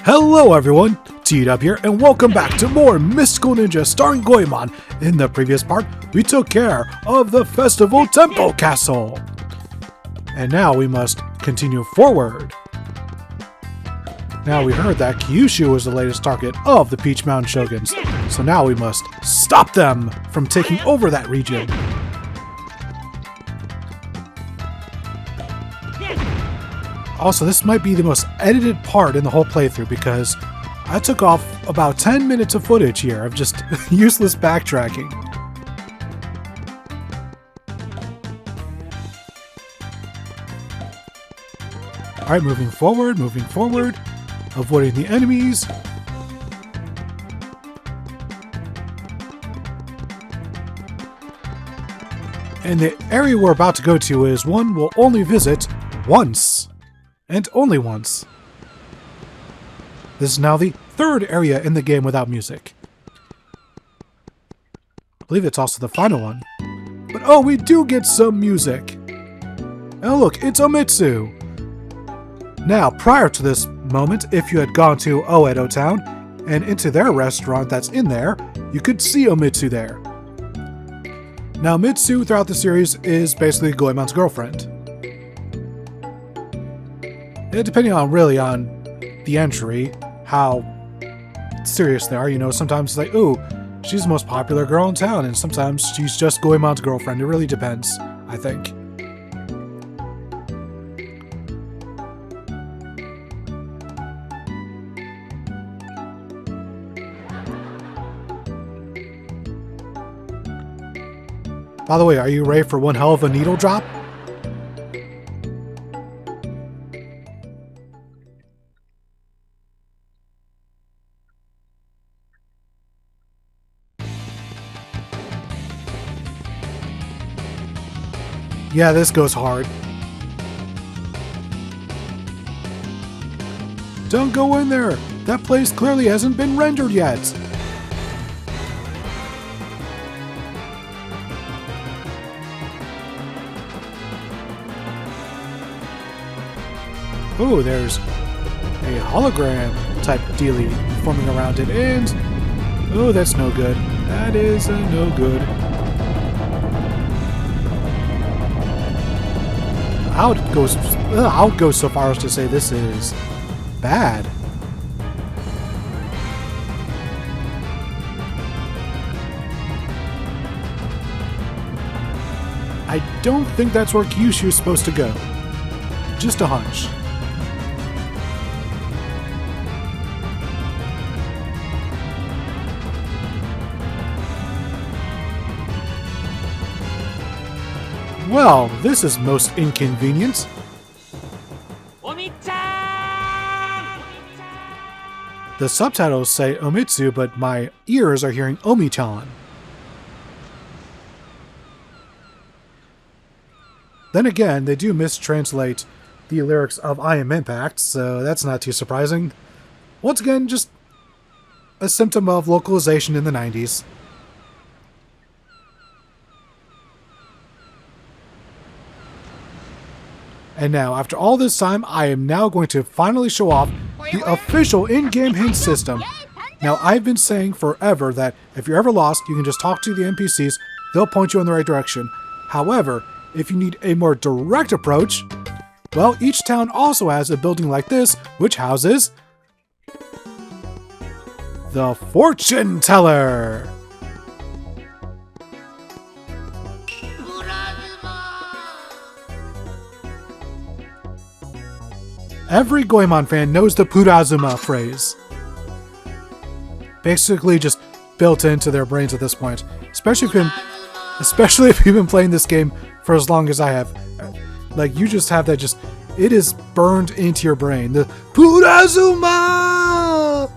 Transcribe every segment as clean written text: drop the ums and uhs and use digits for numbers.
Hello everyone, Teed up here, and welcome back to more Mystical Ninja starring Goemon. In the previous part, we took care of the Festival Temple Castle. And now we must continue forward. Now we heard that Kyushu was the latest target of the Peach Mountain Shoguns, so now we must stop them from taking over that region. Also, this might be the most edited part in the whole playthrough because I took off about 10 minutes of footage here of just useless backtracking. Alright, moving forward, avoiding the enemies. And the area we're about to go to is one we'll only visit once. And only once. This is now the third area in the game without music. I believe it's also the final one. But oh, we do get some music! Oh look, it's Omitsu! Now, prior to this moment, if you had gone to Oedo Town and into their restaurant that's in there, you could see Omitsu there. Now, Mitsu throughout the series is basically Goemon's girlfriend. Depending on the entry, how serious they are, you know, sometimes it's like, ooh, she's the most popular girl in town, and sometimes she's just Goemon's girlfriend. It really depends, I think. By the way, are you ready for one hell of a needle drop? Yeah, this goes hard. Don't go in there! That place clearly hasn't been rendered yet! Ooh, there's a hologram type dealie forming around it, and oh, that's no good. That is no good. I'll go so far as to say this is bad. I don't think that's where Kyushu is supposed to go. Just a hunch. Well, this is most inconvenient. The subtitles say Omitsu, but my ears are hearing Omi-chan. Then again, they do mistranslate the lyrics of I Am Impact, so that's not too surprising. Once again, just a symptom of localization in the 90s. And now, after all this time, I am now going to finally show off the official in-game hint system. Now, I've been saying forever that if you're ever lost, you can just talk to the NPCs, they'll point you in the right direction. However, if you need a more direct approach, well, each town also has a building like this, which houses the Fortune Teller. Every Goemon fan knows the Purazuma phrase. Basically just built into their brains at this point. Especially if you've been playing this game for as long as I have. Like, you just have that it is burned into your brain. The Purazuma!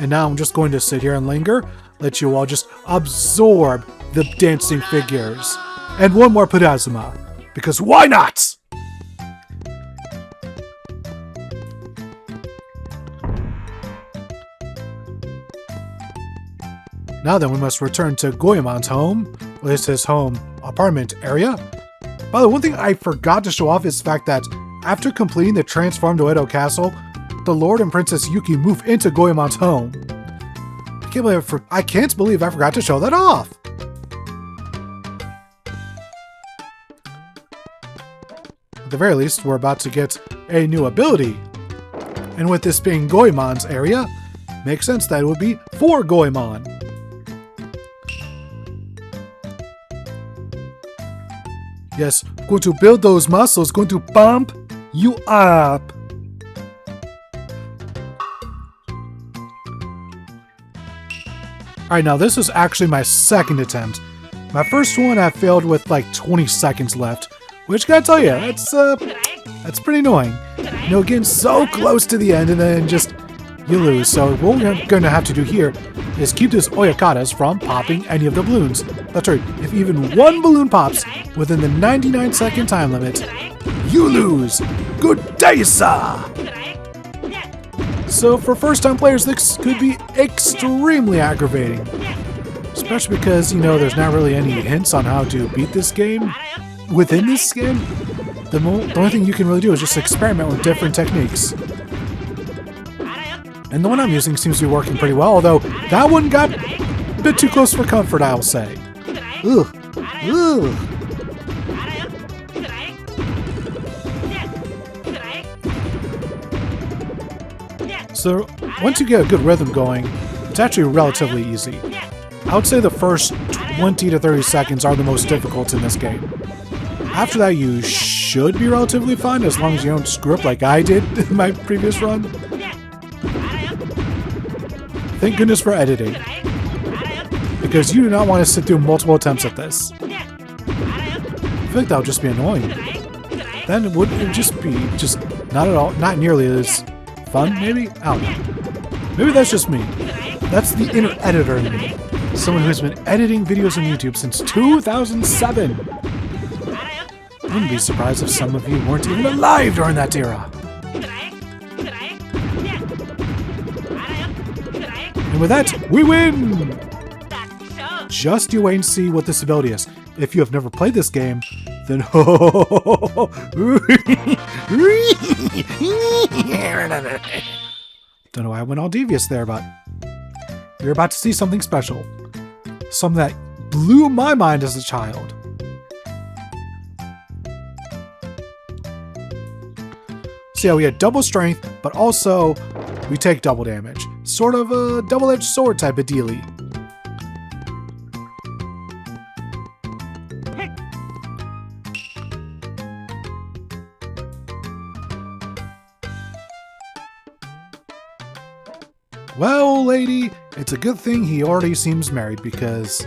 And now I'm just going to sit here and linger, let you all just absorb the dancing figures. And one more Purazuma, because why not? Now then, we must return to Goemon's home, at least his home apartment area, By the way, one thing I forgot to show off is the fact that after completing the transformed Oedo Castle, the Lord and Princess Yuki move into Goemon's home. I can't believe I forgot to show that off! At the very least, we're about to get a new ability. And with this being Goemon's area, makes sense that it would be for Goemon. Yes, going to build those muscles, going to pump you up. Alright, now this was actually my second attempt. My first one I failed with like 20 seconds left, which gotta tell you, that's pretty annoying. You know, getting so close to the end and then just you lose. So what we're going to have to do here is keep those Oyakatas from popping any of the balloons. That's right, if even one balloon pops within the 99-second time limit, you lose. Good day, sir! So for first-time players, this could be extremely aggravating. Especially because, you know, there's not really any hints on how to beat this game. Within this game, the only thing you can really do is just experiment with different techniques. And the one I'm using seems to be working pretty well, although that one got a bit too close for comfort, I'll say. Ugh. Ugh. So, once you get a good rhythm going, it's actually relatively easy. I would say the first 20 to 30 seconds are the most difficult in this game. After that, you should be relatively fine, as long as you don't screw up like I did in my previous run. Thank goodness for editing, because you do not want to sit through multiple attempts at this. I feel like that would just be annoying. Then it would just be not nearly as fun, maybe? I don't know. Maybe that's just me. That's the inner editor in me. Someone who's been editing videos on YouTube since 2007. I wouldn't be surprised if some of you weren't even alive during that era. And with that, we win! Just you wait and see what this ability is. If you have never played this game, then don't know why I went all devious there, but you're about to see something special. Something that blew my mind as a child. So yeah, we had double strength, but also we take double damage. Sort of a double-edged sword type of dealie. Well, lady, it's a good thing he already seems married, because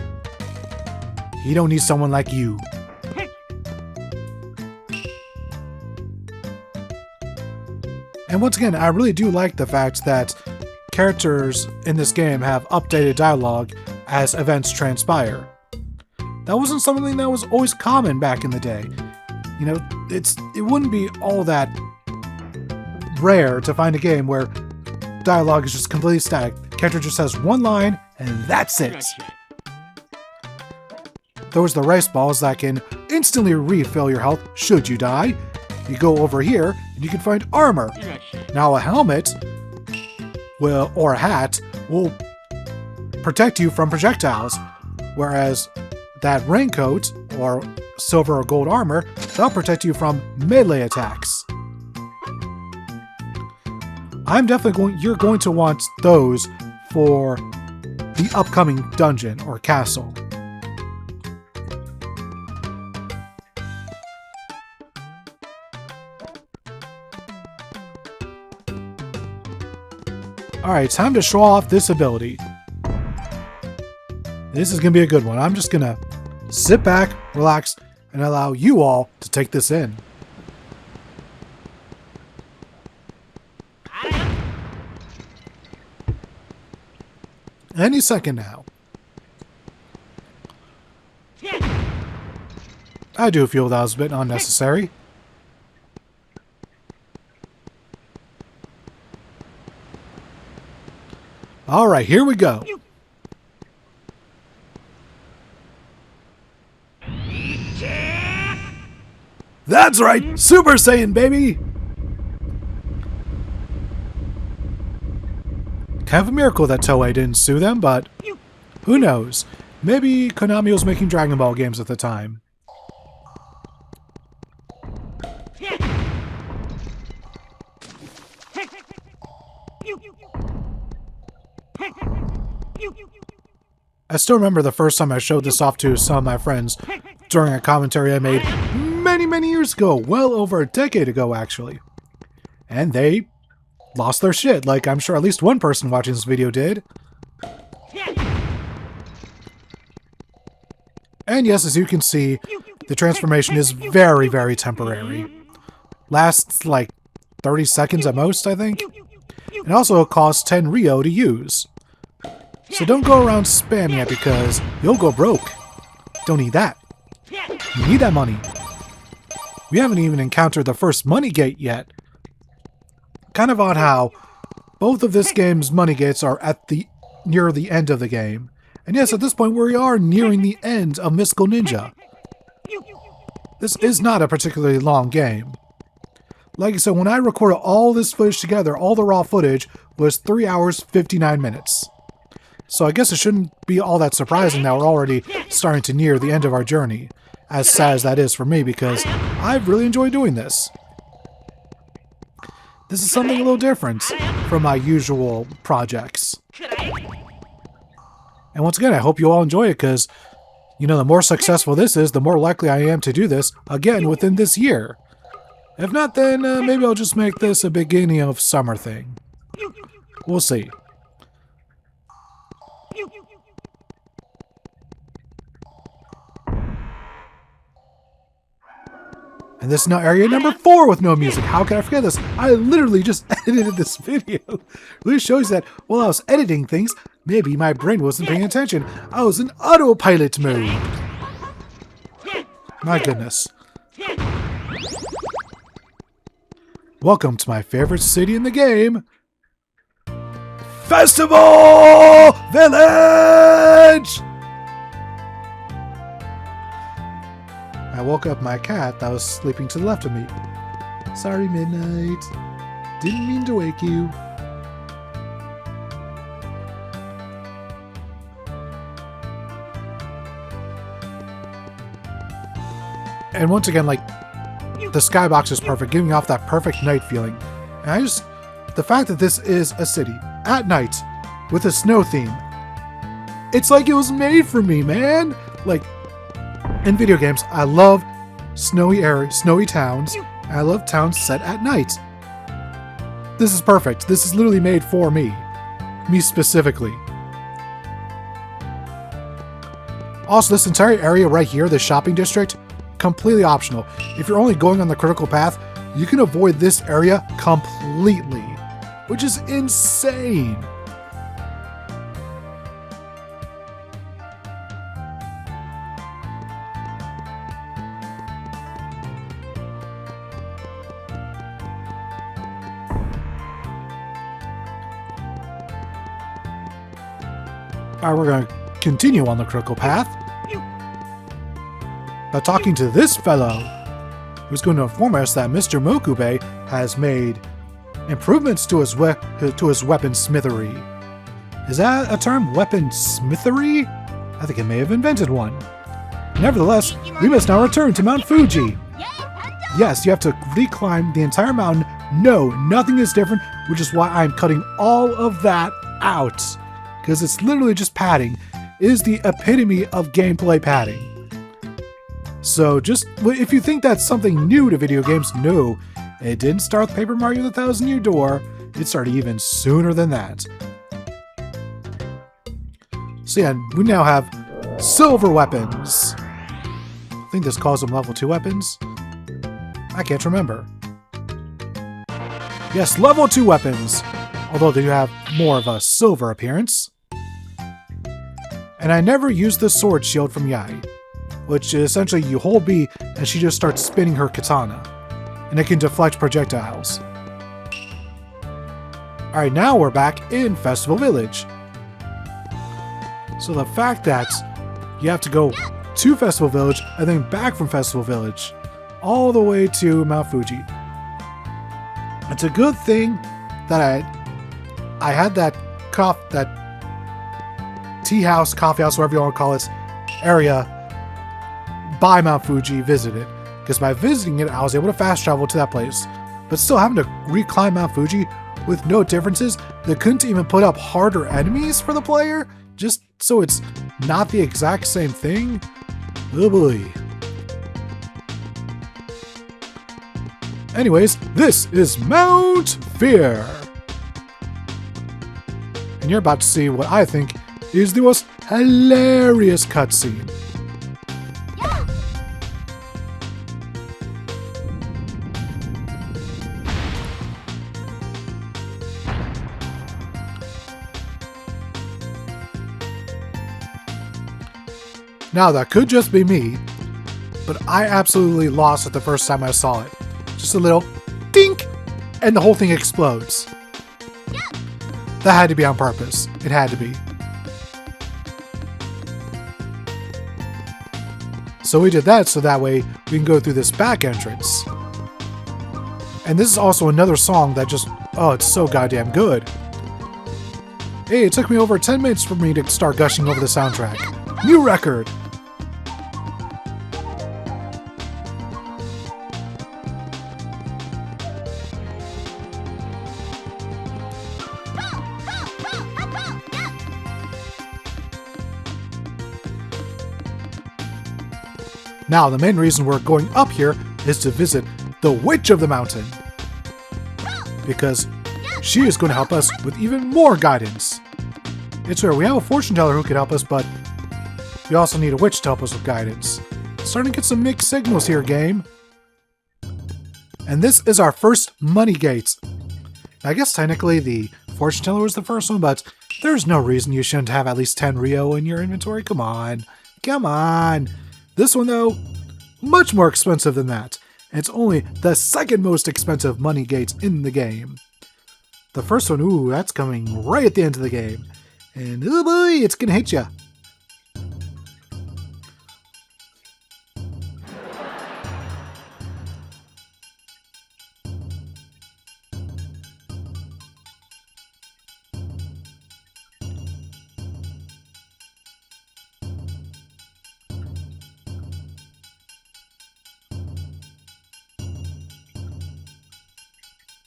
he don't need someone like you. And once again, I really do like the fact that characters in this game have updated dialogue as events transpire. That wasn't something that was always common back in the day. You know, it wouldn't be all that rare to find a game where dialogue is just completely static. The character just has one line, and that's it. There's the rice balls that can instantly refill your health should you die. You go over here, and you can find armor. Now a helmet, well, or a hat, will protect you from projectiles, whereas that raincoat, or silver or gold armor, that'll protect you from melee attacks. You're going to want those for the upcoming dungeon or castle. Alright, time to show off this ability. This is going to be a good one. I'm just going to sit back, relax, and allow you all to take this in. Any second now. I do feel that was a bit unnecessary. Alright, here we go. That's right, Super Saiyan, baby! Kind of a miracle that Toei didn't sue them, but who knows? Maybe Konami was making Dragon Ball games at the time. I still remember the first time I showed this off to some of my friends during a commentary I made many years ago, well over a decade ago actually. And they lost their shit, like I'm sure at least one person watching this video did. And yes, as you can see, the transformation is very temporary. Lasts like 30 seconds at most, I think. And also it costs 10 Rio to use. So don't go around spamming it because you'll go broke. Don't need that. You need that money. We haven't even encountered the first money gate yet. Kind of odd how both of this game's money gates are at near the end of the game. And yes, at this point we are nearing the end of Mystical Ninja. This is not a particularly long game. Like I said, when I recorded all this footage together, all the raw footage was 3 hours 59 minutes. So I guess it shouldn't be all that surprising that we're already starting to near the end of our journey. As sad as that is for me, because I've really enjoyed doing this. This is something a little different from my usual projects. And once again, I hope you all enjoy it, because, you know, the more successful this is, the more likely I am to do this again within this year. If not, then maybe I'll just make this a beginning of summer thing. We'll see. And this is now area number 4 with no music. How can I forget this? I literally just edited this video. Really shows that while I was editing things, maybe my brain wasn't paying attention. I was in autopilot mode. My goodness. Welcome to my favorite city in the game. Festival Village! I woke up my cat that was sleeping to the left of me. Sorry, Midnight. Didn't mean to wake you. And once again, like, the skybox is perfect, giving off that perfect night feeling. And the fact that this is a city at night with a snow theme, it's like it was made for me, man. Like, in video games, I love snowy towns. I love towns set at night. This is perfect. This is literally made for me. Me specifically. Also, this entire area right here, the shopping district, completely optional. If you're only going on the critical path, you can avoid this area completely, which is insane. Alright, we're going to continue on the critical path by talking to this fellow, who's going to inform us that Mr. Mokube has made improvements to his weapon smithery. Is that a term, weapon smithery? I think it may have invented one. Nevertheless, we must now return to Mount Fuji. Yes, you have to reclimb the entire mountain. No, nothing is different, which is why I'm cutting all of that out. Because it's literally just padding. It is the epitome of gameplay padding. So just, if you think that's something new to video games, no. It didn't start with Paper Mario the Thousand Year Door. It started even sooner than that. So yeah, we now have silver weapons. I think this calls them level 2 weapons. I can't remember. Yes, level 2 weapons. Although they do have more of a silver appearance. And I never used the sword shield from Yai, which is essentially you hold B and she just starts spinning her katana, and it can deflect projectiles. Alright, now we're back in Festival Village. So the fact that you have to go to Festival Village and then back from Festival Village all the way to Mount Fuji. It's a good thing that I had that tea house, coffee house, whatever you want to call it, area by Mount Fuji visited. Because by visiting it, I was able to fast travel to that place. But still having to reclimb Mount Fuji with no differences, they couldn't even put up harder enemies for the player, just so it's not the exact same thing. Oh boy. Anyways, this is Mount Fear. And you're about to see what I think is the most hilarious cutscene. Now, that could just be me, but I absolutely lost it the first time I saw it. Just a little dink, and the whole thing explodes. That had to be on purpose. It had to be. So we did that so that way we can go through this back entrance. And this is also another song that just, oh, it's so goddamn good. Hey, it took me over 10 minutes for me to start gushing over the soundtrack. New record! Now, the main reason we're going up here is to visit the Witch of the Mountain. Because she is going to help us with even more guidance. It's rare, we have a fortune teller who can help us, but we also need a witch to help us with guidance. Starting to get some mixed signals here, game. And this is our first money gate. I guess technically the fortune teller was the first one, but there's no reason you shouldn't have at least 10 Rio in your inventory. Come on. Come on. This one, though, much more expensive than that. And it's only the second most expensive money gates in the game. The first one, ooh, that's coming right at the end of the game. And oh boy, it's gonna hit ya.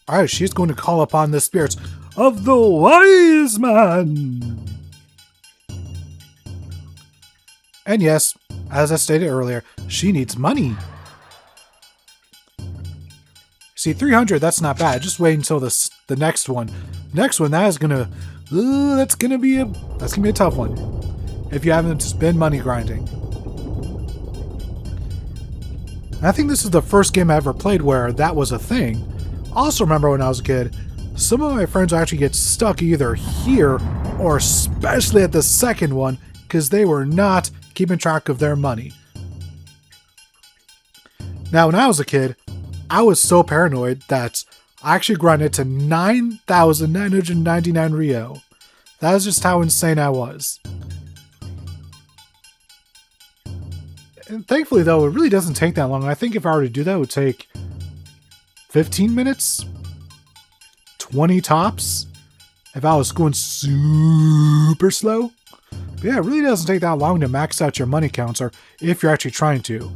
Alright, she's going to call upon the spirits of the wise man. And yes, as I stated earlier, she needs money. See, 300, that's not bad. Just wait until the next one. Next one, that's gonna be a tough one. If you haven't been money grinding. I think this is the first game I ever played where that was a thing. Also remember when I was a kid, some of my friends would actually get stuck either here or especially at the second one because they were not keeping track of their money. Now when I was a kid, I was so paranoid that I actually grinded to 9,999 Rio. That was just how insane I was. And thankfully though, it really doesn't take that long. I think if I were to do that, it would take 15 minutes? 20 tops? If I was going super slow? But yeah, it really doesn't take that long to max out your money counter if you're actually trying to.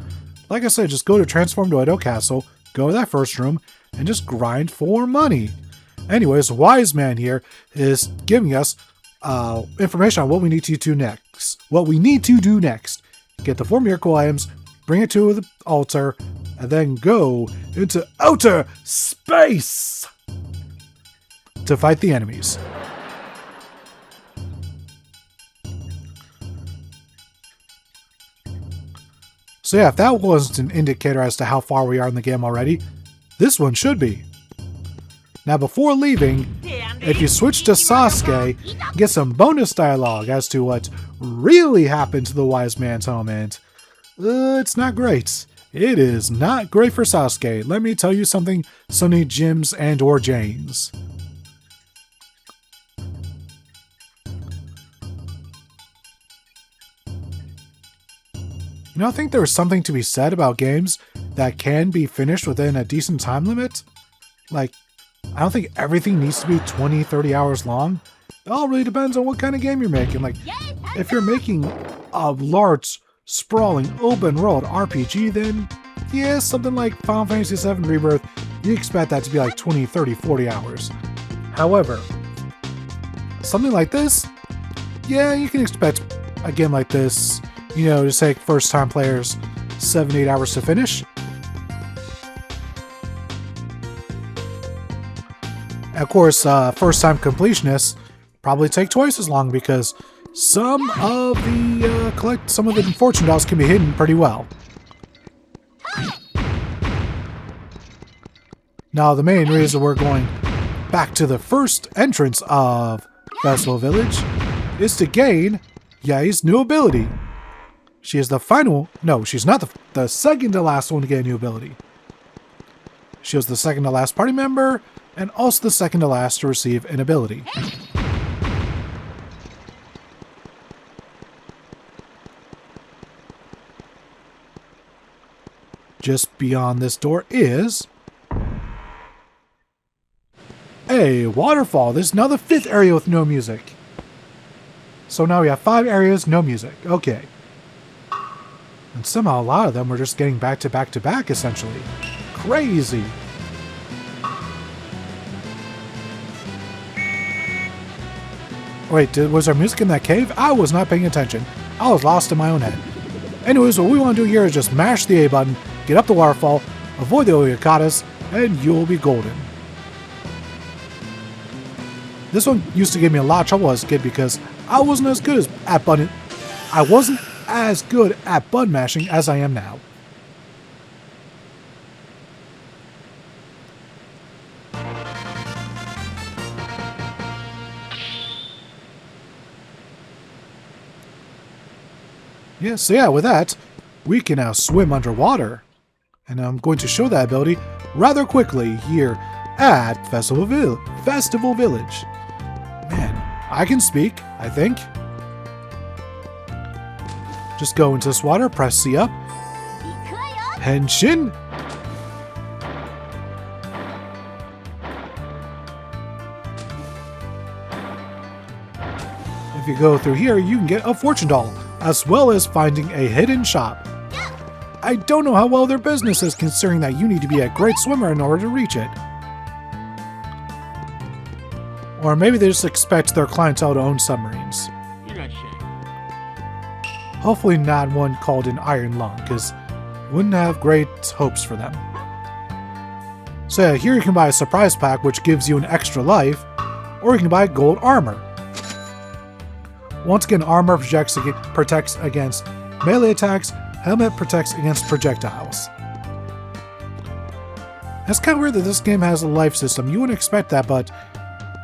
Like I said, just go to Transform to Edo Castle, go to that first room, and just grind for money. Anyways, Wise Man here is giving us information on what we need to do next. Get the 4 miracle items, bring it to the altar, and then go into outer space to fight the enemies. So yeah, if that wasn't an indicator as to how far we are in the game already, this one should be. Now before leaving, if you switch to Sasuke, get some bonus dialogue as to what really happened to the Wise Man's home, and it's not great. It is not great for Sasuke. Let me tell you something, Sonny Jims and or Janes. You know, I think there is something to be said about games that can be finished within a decent time limit. Like, I don't think everything needs to be 20, 30 hours long. It all really depends on what kind of game you're making. Like, if you're making a large, sprawling, open-world RPG, then yeah, something like Final Fantasy VII Rebirth, you expect that to be like 20, 30, 40 hours. However, something like this, yeah, you can expect a game like this, you know, to take first-time players 7, 8 hours to finish. And of course, first-time completionists probably take twice as long because some of the fortune dolls can be hidden pretty well. Now, the main reason we're going back to the first entrance of Festival Village is to gain Yae's new ability. She is the final... No, she's not the second to last one to get a new ability. She was the second to last party member, and also the second to last to receive an ability. Just beyond this door is a waterfall. This is now the 5th area with no music. So now we have 5 areas, no music. Okay. And somehow a lot of them were just getting back to back to back, essentially. Crazy. Wait, was there music in that cave? I was not paying attention. I was lost in my own head. Anyways, what we want to do here is just mash the A button, get up the waterfall, avoid the Oyakatas, and you'll be golden. This one used to give me a lot of trouble as a kid because I wasn't as good at button mashing as I am now. Yeah, so yeah, with that, we can now swim underwater. And I'm going to show that ability rather quickly here at Festival Village. Man, I can speak, I think. Just go into this water, press C up. Henshin. If you go through here, you can get a fortune doll, as well as finding a hidden shop. I don't know how well their business is, considering that you need to be a great swimmer in order to reach it. Or maybe they just expect their clientele to own submarines. Hopefully not one called an Iron Lung, because wouldn't have great hopes for them. So yeah, here you can buy a surprise pack, which gives you an extra life, or you can buy gold armor. Once again, armor protects against melee attacks, helmet protects against projectiles. It's kind of weird that this game has a life system. You wouldn't expect that, but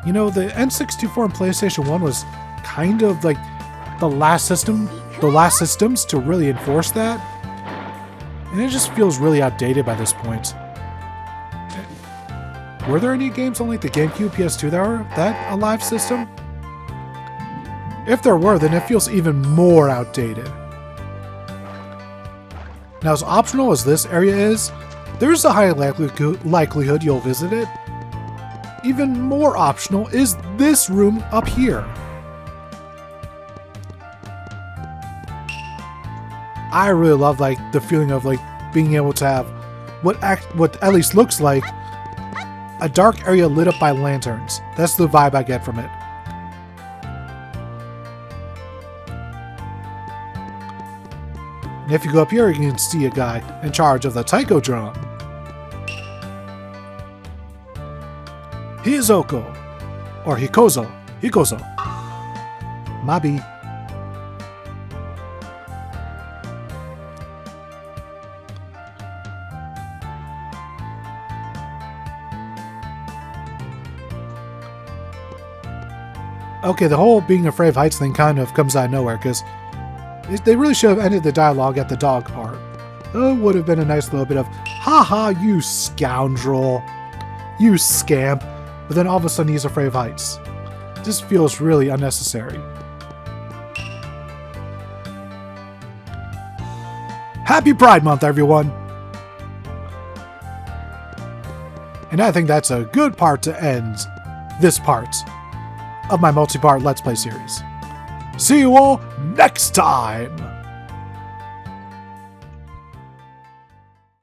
you know, the N64 and PlayStation 1 was kind of like the last systems to really enforce that. And it just feels really outdated by this point. Were there any games on like the GameCube, PS2 that were a live system? If there were, then it feels even more outdated. Now, as optional as this area is, there's a high likelihood you'll visit it. Even more optional is this room up here. I really love like the feeling of like being able to have what at least looks like a dark area lit up by lanterns. That's the vibe I get from it. And if you go up here, you can see a guy in charge of the taiko drum. Hizoko, or Hikozo, Mabi. Okay, the whole being afraid of heights thing kind of comes out of nowhere, because they really should have ended the dialogue at the dog part. It would have been a nice little bit of, haha, you scoundrel, you scamp, but then all of a sudden he's afraid of heights. This feels really unnecessary. Happy Pride Month, everyone! And I think that's a good part to end this part of my multi-part Let's Play series. See you all next time!